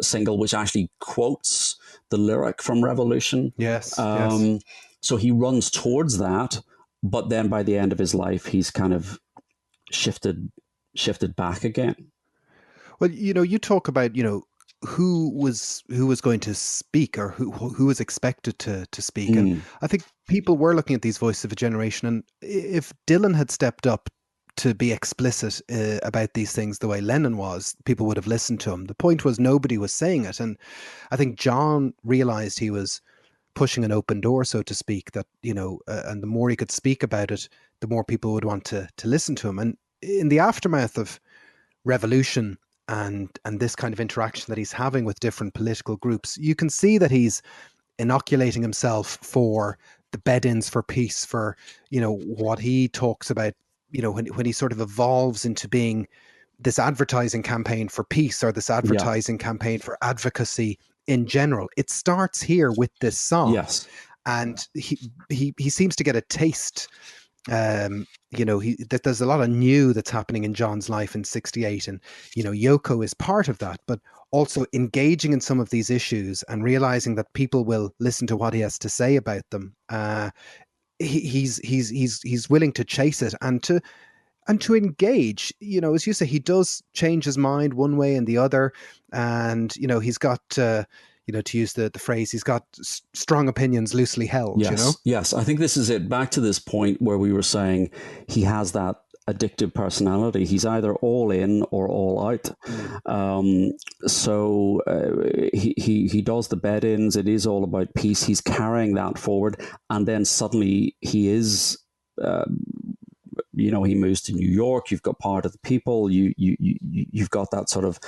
single, which actually quotes the lyric from Revolution. Yes. So he runs towards that. But then by the end of his life, he's kind of shifted back again. Well, you talk about, who was going to speak, or who was expected to speak. And I think people were looking at these voices of a generation. And if Dylan had stepped up to be explicit about these things the way Lennon was, people would have listened to him. The point was nobody was saying it. And I think John realized he was pushing an open door, so to speak, that, and the more he could speak about it, the more people would want to listen to him. And in the aftermath of Revolution and this kind of interaction that he's having with different political groups, you can see that he's inoculating himself for the bed-ins for peace, for, what he talks about, when he sort of evolves into being this advertising campaign for peace, or this advertising campaign for advocacy in general. It starts here with this song. Yes. And he seems to get a taste. That there's a lot of new that's happening in John's life in '68, and Yoko is part of that, but also engaging in some of these issues and realizing that people will listen to what he has to say about them. He's willing to chase it and to engage. As you say, he does change his mind one way and the other, and he's got to use the phrase, he's got strong opinions loosely held. Yes, I think this is it. Back to this point where we were saying he has that addictive personality. He's either all in or all out. So he does the bed-ins. It is all about peace. He's carrying that forward, and then suddenly he is. He moves to New York. You've got Part of the People. You've got that sort of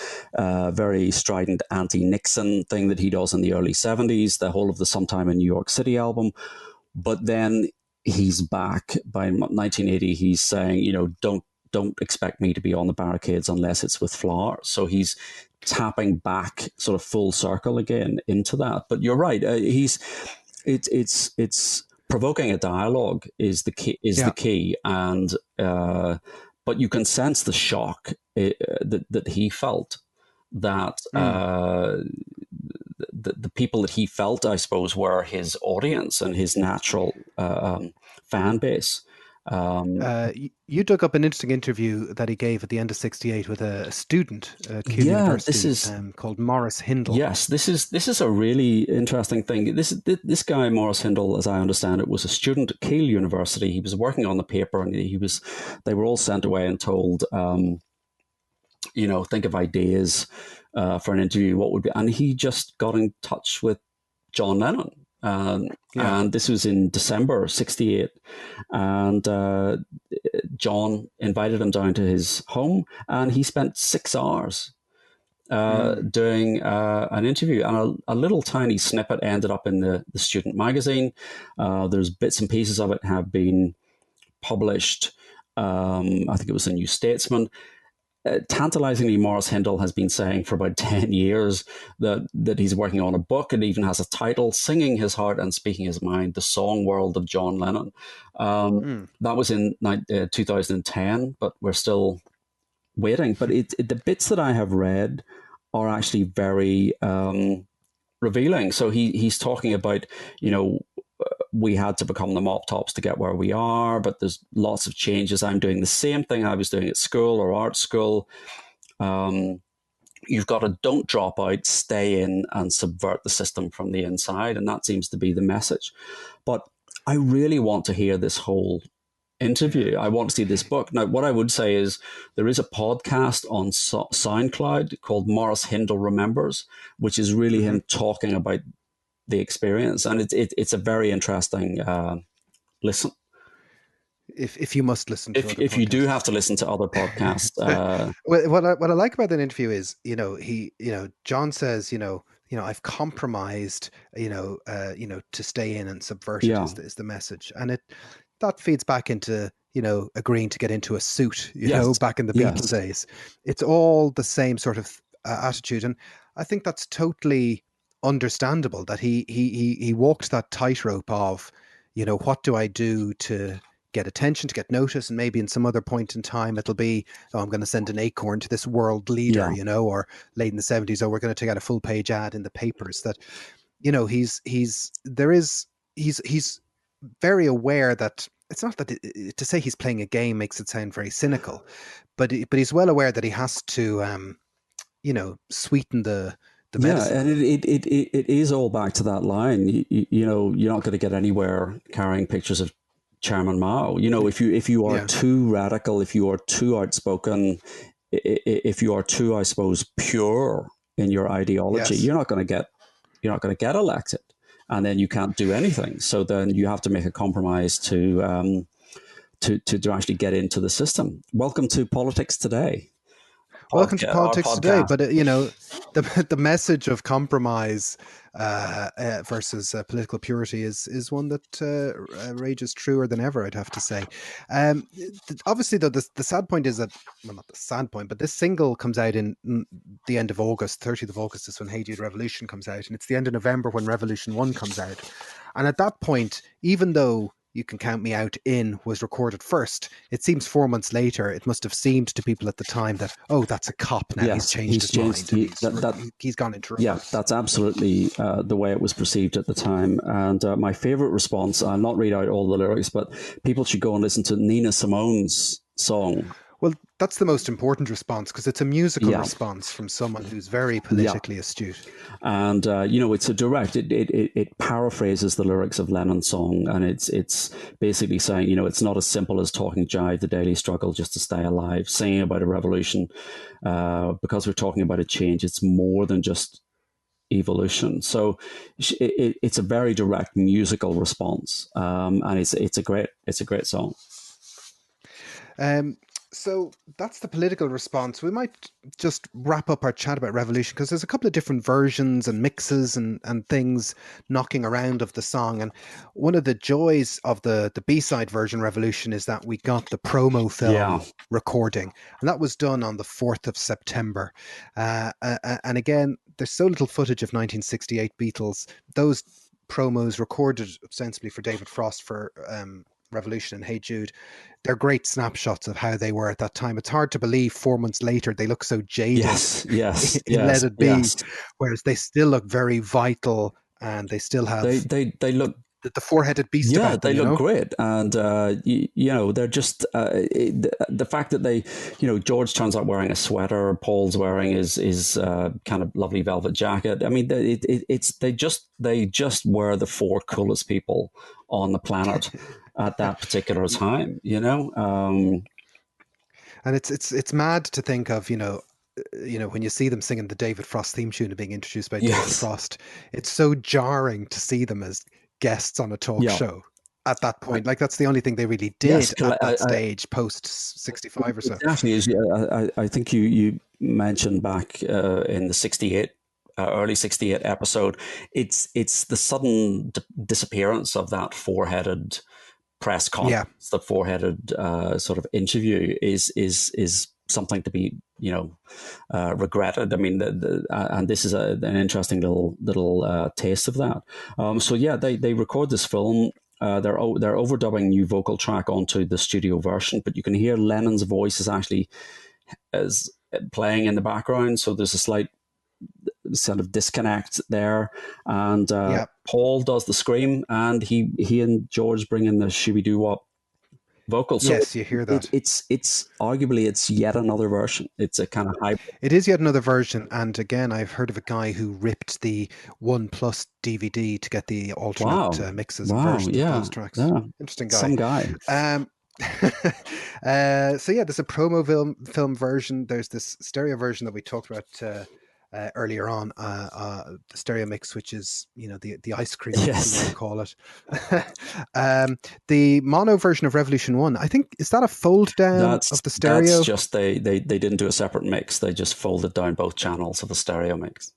very strident anti-Nixon thing that he does in the early 70s, the whole of the Sometime in New York City album. But then he's back by 1980. He's saying, don't expect me to be on the barricades unless it's with flowers. So he's tapping back sort of full circle again into that. But you're right. It's provoking a dialogue is the key. The key, and but you can sense the shock that he felt. That the people that he felt, I suppose, were his audience and his natural fan base. You dug up an interesting interview that he gave at the end of '68 with a student at Keele University called Maurice Hindle. Yes, this is a really interesting thing. This guy, Maurice Hindle, as I understand it, was a student at Keele University. He was working on the paper, and they were all sent away and told, think of ideas for an interview. What would be? And he just got in touch with John Lennon. And this was in December '68, and John invited him down to his home, and he spent 6 hours doing an interview, and a little tiny snippet ended up in the student magazine. There's bits and pieces of it have been published. I think it was the New Statesman. tantalizingly, Morris Hindle has been saying for about 10 years that he's working on a book. It even has a title, Singing His Heart and Speaking His Mind, The Song World of John Lennon. That was in 2010, but we're still waiting. But the bits that I have read are actually very revealing. So he's talking about, we had to become the mop tops to get where we are, but there's lots of changes. I'm doing the same thing I was doing at school or art school. You've got to don't drop out, stay in and subvert the system from the inside. And that seems to be the message. But I really want to hear this whole interview. I want to see this book. Now, what I would say is there is a podcast on SoundCloud called Morris Hindle Remembers, which is really him talking about the experience. And it's a very interesting listen. If you must listen to if you do have to listen to other podcasts. Well, what I like about that interview is, John says, I've compromised, to stay in and subvert it is the message. And that feeds back into, agreeing to get into a suit, back in the Beatles days. It's all the same sort of attitude. And I think that's totally understandable that he walked that tightrope of, what do I do to get attention, to get notice, and maybe in some other point in time it'll be, I'm going to send an acorn to this world leader, or late in the 70s, we're going to take out a full page ad in the papers. That, he's very aware that it's not that to say he's playing a game makes it sound very cynical, but he's well aware that he has to sweeten the medicine. Yeah, and it is all back to that line. You're not going to get anywhere carrying pictures of Chairman Mao. If you are too radical, if you are too outspoken, if you are too, I suppose, pure in your ideology, you're not going to get elected, and then you can't do anything. So then you have to make a compromise to actually get into the system. Welcome to Politics Today. Welcome to Politics Today. But, the message of compromise versus political purity is one that rages truer than ever, I'd have to say. Obviously, though, the sad point is that, well, not the sad point, but this single comes out in the end of August. 30th of August is when Hey Jude Revolution comes out. And it's the end of November when Revolution 1 comes out. And at that point, even though You Can Count Me Out In was recorded first, it seems 4 months later, it must have seemed to people at the time that, that's a cop now. Yes, he's changed his mind. He's gone into reverse. Yeah, that's absolutely the way it was perceived at the time. And my favorite response, I'll not read out all the lyrics, but people should go and listen to Nina Simone's song. Well, that's the most important response because it's a musical response from someone who's very politically astute. And, it's a direct, it paraphrases the lyrics of Lennon's song. And it's basically saying, it's not as simple as talking jive, the daily struggle just to stay alive, singing about a revolution. Because we're talking about a change, it's more than just evolution. So it's a very direct musical response. And it's a great song. So that's the political response. We might just wrap up our chat about Revolution because there's a couple of different versions and mixes and things knocking around of the song. And one of the joys of the B-side version Revolution is that we got the promo film recording. And that was done on the 4th of September. And again, there's so little footage of 1968 Beatles. Those promos recorded ostensibly for David Frost for Revolution and Hey Jude, they're great snapshots of how they were at that time. It's hard to believe 4 months later they look so jaded in Let It Be, whereas they still look very vital and they still have they look the four-headed beast about them. They look great. And they're just the fact that they, George turns up wearing a sweater, Paul's wearing his kind of lovely velvet jacket. I mean, they just were the four coolest people on the planet at that particular time, and it's mad to think of, when you see them singing the David Frost theme tune and being introduced by David Frost, it's so jarring to see them as guests on a talk show at that point. Like, that's the only thing they really did at that stage, post 65 or so. Definitely is. I think you mentioned back in the 68 early 68 episode, it's the sudden disappearance of that four-headed press conference, the four-headed sort of interview is something to be, regretted. I mean, and this is an interesting little taste of that. So yeah, they record this film. They're overdubbing new vocal track onto the studio version, but you can hear Lennon's voice is actually is playing in the background. So there's a slight sort of disconnect there, and Yeah. Paul does the scream, and he and George bring in the shooby doo wop vocals. So Yes, you hear that. it's arguably it's yet another version. It's a kind of hybrid. It is yet another version, and again, I've heard of a guy who ripped the One Plus DVD to get the alternate Wow, mixes and wow, versions of yeah, those tracks. yeah, Interesting guy. some guy. Um, so yeah, there's a promo film version. There's this stereo version that we talked about earlier on, the stereo mix, which is the ice cream mix, as we Yes, would call it. The mono version of Revolution One, I think, is that a fold down of the that's stereo? just they didn't do a separate mix. They just folded down both channels of a stereo mix.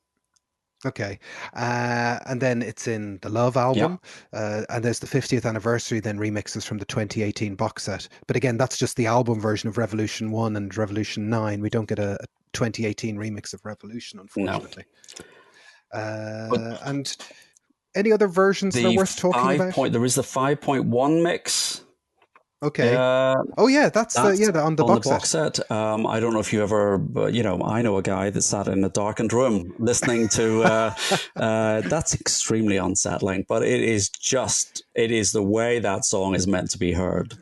Okay. And then it's in the Love Yeah, album. And there's the 50th anniversary, then remixes from the 2018 box set. But again, that's just the album version of Revolution 1 and Revolution 9. We don't get a 2018 remix of Revolution, no. unfortunately. But And any other versions that are the worth talking about? there is the 5.1 mix. Okay. Uh, Oh, yeah, that's That's on the on the box box set. set. I don't know if you ever, but I know a guy that sat in a darkened room listening to. That's extremely unsettling, but it is the way that song is meant to be heard.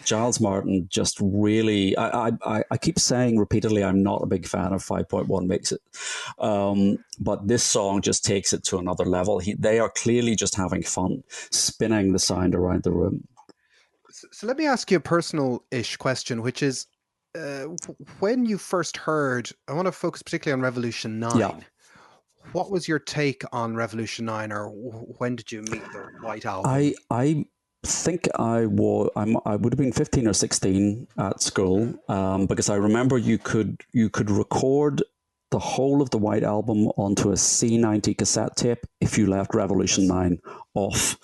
Giles Martin just really. I keep saying repeatedly, I'm not a big fan of 5.1 Makes It, but this song just takes it to another level. They are clearly just having fun spinning the sound around the room. So let me ask you a personal-ish question, which is, when you first heard, I want to focus particularly on Revolution Yeah. 9. What was your take on Revolution 9, or when did you meet the White Album? I think I would have been 15 or 16 at school, because I remember you could record the whole of the White Album onto a C90 cassette tape if you left Revolution 9 off.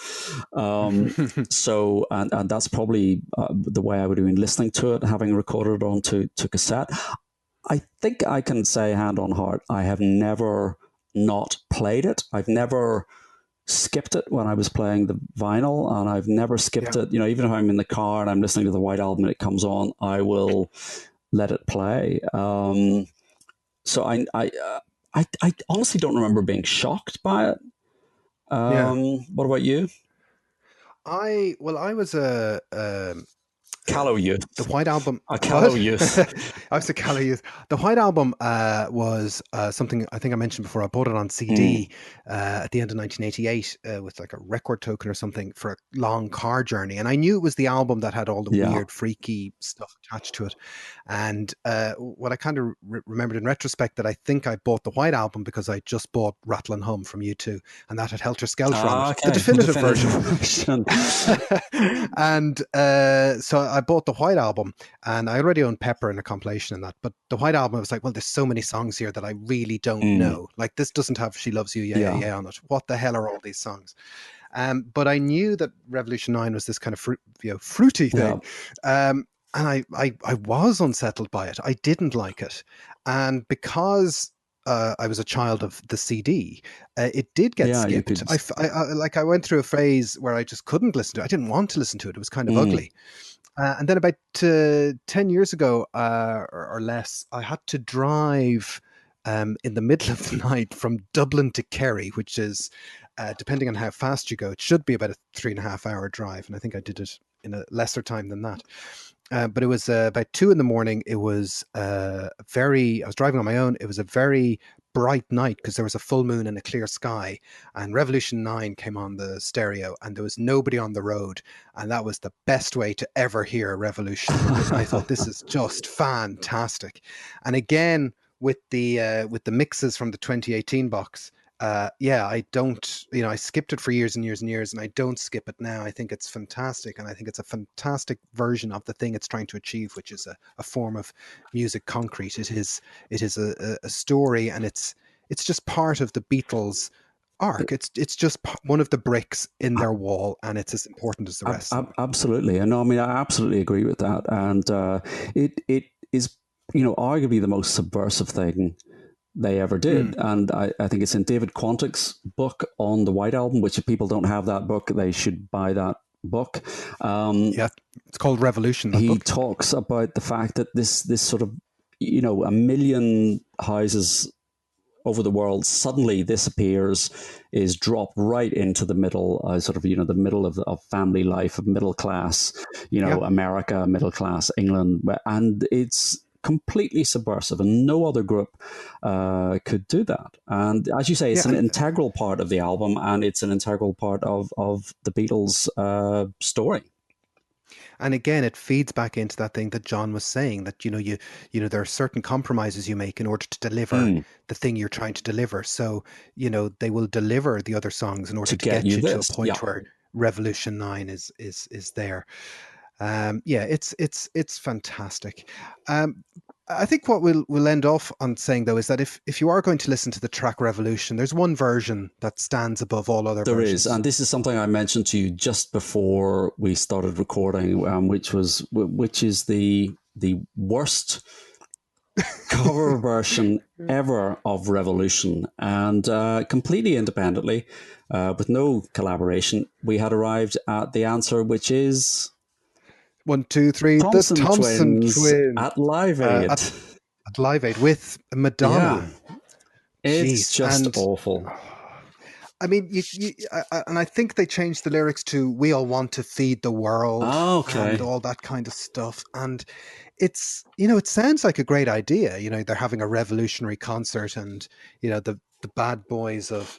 So and that's probably the way I would have been listening to it, having recorded it onto cassette. I think I can say hand on heart, I have never not played it. I've never skipped it when I was playing the vinyl, and I've never skipped Yeah. it. Even if I'm in the car and I'm listening to the White Album and it comes on, I will let it play. So I honestly don't remember being shocked by it. Yeah. What about you? I was a Callow the youth. White Album. A What? callow youth. I was a Cali youth. The White Album was something I think I mentioned before. I bought it on Mm, CD at the end of 1988 with like a record token or something for a long car journey, and I knew it was the album that had all the yeah. weird, freaky stuff attached to it. And what I kind of remembered in retrospect, that I think I bought the White Album because I just bought Rattle and Hum from U2, and that had Helter Skelter on it, the Okay. The definitive definitive version. version. And so I bought the White Album, and I already owned Pepper and a compilation in that. But the White Album, I was like, well, there's so many songs here that I really don't Mm, know. Like, this doesn't have She Loves You, Yeah, Yeah, yeah. Yeah on it. What the hell are all these songs? But I knew that Revolution 9 was this kind of fruity Yeah. thing. And I was unsettled by it. I didn't like it. And because I was a child of the CD, it did get Yeah. You skipped. could. I went through a phase where I just couldn't listen to it. I didn't want to listen to it. It was kind of Mm, ugly. And then about 10 years ago or less, I had to drive in the middle of the night from Dublin to Kerry, which is, depending on how fast you go, it should be about a 3.5 hour drive. And I think I did it in a lesser time than that. But it was about 2 in the morning. It was I was driving on my own. It was a very bright night because there was a full moon and a clear sky. And Revolution 9 came on the stereo, and there was nobody on the road. And that was the best way to ever hear Revolution 9. I thought, this is just fantastic. And again, with the mixes from the 2018 box, yeah, I don't, I skipped it for years and years and years, and I don't skip it now. I think it's fantastic, and I think it's a fantastic version of the thing it's trying to achieve, which is a form of music concrete. It is a story, and it's just part of the Beatles arc. It's just one of the bricks in their wall, and it's as important as the rest. Absolutely. And no, I mean, I absolutely agree with that. And it is arguably the most subversive thing they ever did. And I think it's in David Quantick's book on the White Album, which if people don't have that book, they should buy that book. Yeah, it's called Revolution, that He book. talks about the fact that this sort of, a million houses over the world suddenly disappears, is dropped right into the middle, sort of, the middle of family life, of middle class, Yeah. America, middle class, England. And it's completely subversive, and no other group could do that. And as you say, it's Yeah, an integral part of the album, and it's an integral part of the Beatles' story. and again, it feeds back into that thing that John was saying, that there are certain compromises you make in order to deliver the thing you're trying to deliver. So they will deliver the other songs in order To to get get you you to a this, point where Revolution 9 is there. Yeah, it's fantastic. I think what we'll end off on saying, though, is that if you are going to listen to the track Revolution, there's one version that stands above all other There is, versions. and this is something I mentioned to you just before we started recording, which is the worst cover version ever of Revolution, and completely independently, with no collaboration, we had arrived at the answer, which is 1, 2, 3, the Thompson Thompson Twins twins at Live Aid. at Live Aid with Yeah, Madonna. it's Jeez, just and awful. I mean, and I think they changed the lyrics to "We all want to feed the world" and Okay. all that kind of stuff. And it's it sounds like a great idea. They're having a revolutionary concert, and the bad boys of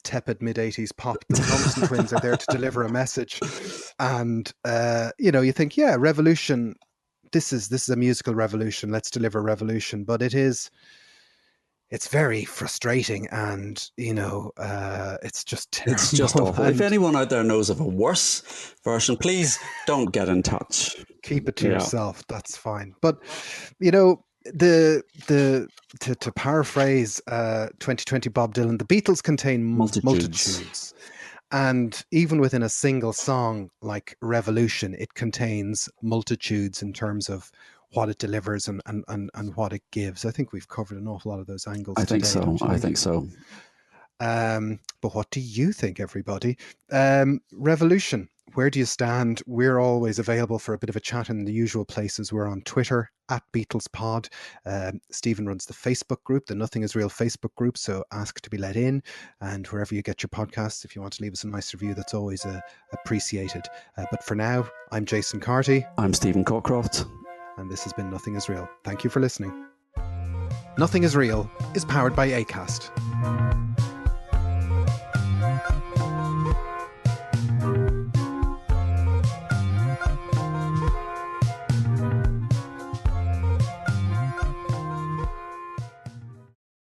tepid mid-80s pop, the Thompson twins, are there to deliver a message. And you think, yeah, revolution. This is a musical revolution. Let's deliver revolution. But it's very frustrating, and it's just It's just terrible. awful. If And anyone out there knows of a worse version, please don't get in touch. keep it to Yeah. yourself. That's fine. But the to paraphrase 2020 Bob Dylan, the Beatles contain multitudes. And even within a single song like Revolution, it contains multitudes in terms of what it delivers and what it gives. I think we've covered an awful lot of those angles I think today, so. don't you I think? think so. But what do you think, everybody? Revolution, where do you stand? We're always available for a bit of a chat in the usual places. We're on Twitter at BeatlesPod. Stephen runs the Facebook group, the Nothing Is Real Facebook group, so ask to be let in. And wherever you get your podcasts, if you want to leave us a nice review, that's always appreciated. But for now, I'm Jason Carty. I'm Stephen Cockcroft. And this has been Nothing Is Real. Thank you for listening. Nothing Is Real is powered by Acast.